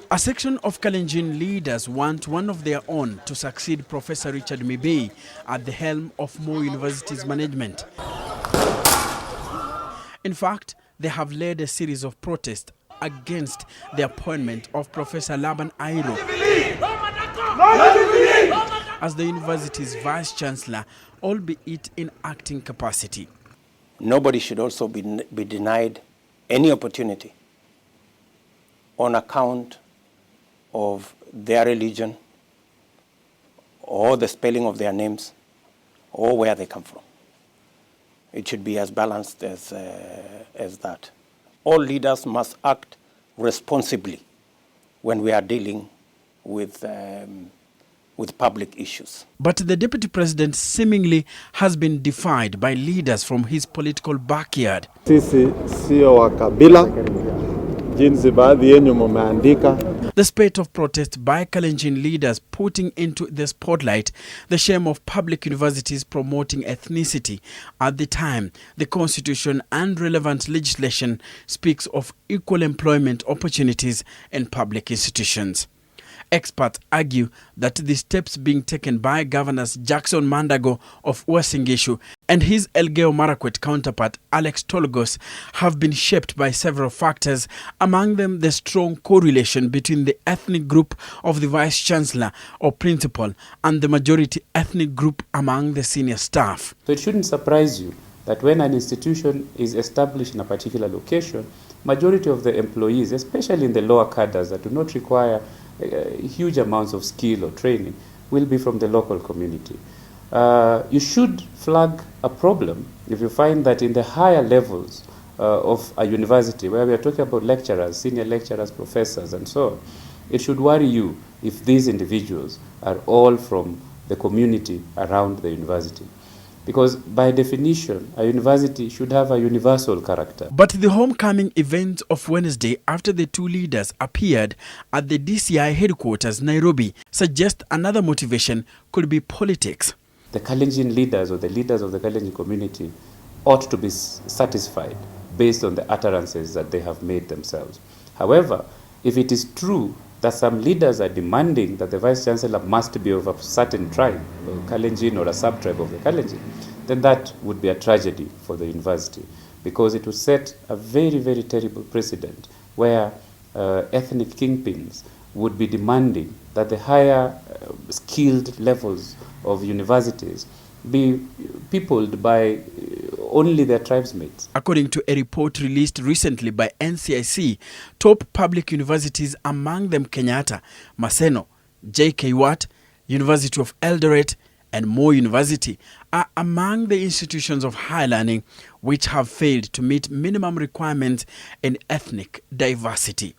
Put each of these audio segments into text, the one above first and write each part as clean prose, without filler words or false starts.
A section of Kalenjin leaders want one of their own to succeed Professor Richard Mibei at the helm of Moi University's management. In fact, they have led a series of protests against the appointment of Professor Laban Airo as the university's Vice Chancellor, albeit in acting capacity. Nobody should also be denied any opportunity on account of their religion or the spelling of their names or where they come from. It should be as balanced as that. All leaders must act responsibly when we are dealing with public issues. But the deputy president seemingly has been defied by leaders from his political backyard. Sisi sio wa kabila, jinsi baadhi yenu mumeandika. The spate of protest by Kalenjin leaders putting into the spotlight the shame of public universities promoting ethnicity at the time the constitution and relevant legislation speaks of equal employment opportunities in public institutions. Experts argue that the steps being taken by Governors Jackson Mandago of Uasin Gishu and his Elgeyo Marakwet counterpart Alex Tolgos have been shaped by several factors, among them the strong correlation between the ethnic group of the Vice Chancellor or principal and the majority ethnic group among the senior staff. So it shouldn't surprise you that when an institution is established in a particular location, majority of the employees, especially in the lower cadres that do not require huge amounts of skill or training, will be from the local community. You should flag a problem if you find that in the higher levels of a university, where we are talking about lecturers, senior lecturers, professors, and so on, it should worry you if these individuals are all from the community around the university. Because by definition, a university should have a universal character. But the homecoming event of Wednesday, after the two leaders appeared at the DCI headquarters, Nairobi, suggests another motivation could be politics. The Kalenjin leaders or the leaders of the Kalenjin community ought to be satisfied based on the utterances that they have made themselves. However, if it is true that some leaders are demanding that the Vice Chancellor must be of a certain tribe, or Kalenjin or a sub-tribe of the Kalenjin, then that would be a tragedy for the university, because it would set a very, very terrible precedent where ethnic kingpins would be demanding that the higher skilled levels of universities be peopled by only their tribesmates. According to a report released recently by NCIC, top public universities, among them Kenyatta, Maseno, JK Watt, University of Eldoret, and Moi University, are among the institutions of higher learning which have failed to meet minimum requirements in ethnic diversity.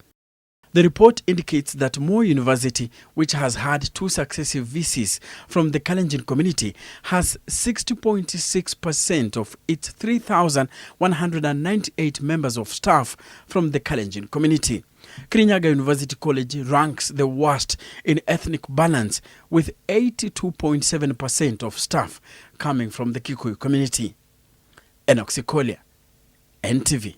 The report indicates that Moi University, which has had two successive VCs from the Kalenjin community, has 60.6% of its 3,198 members of staff from the Kalenjin community. Kirinyaga University College ranks the worst in ethnic balance, with 82.7% of staff coming from the Kikuyu community. Enock Sikolia, NTV.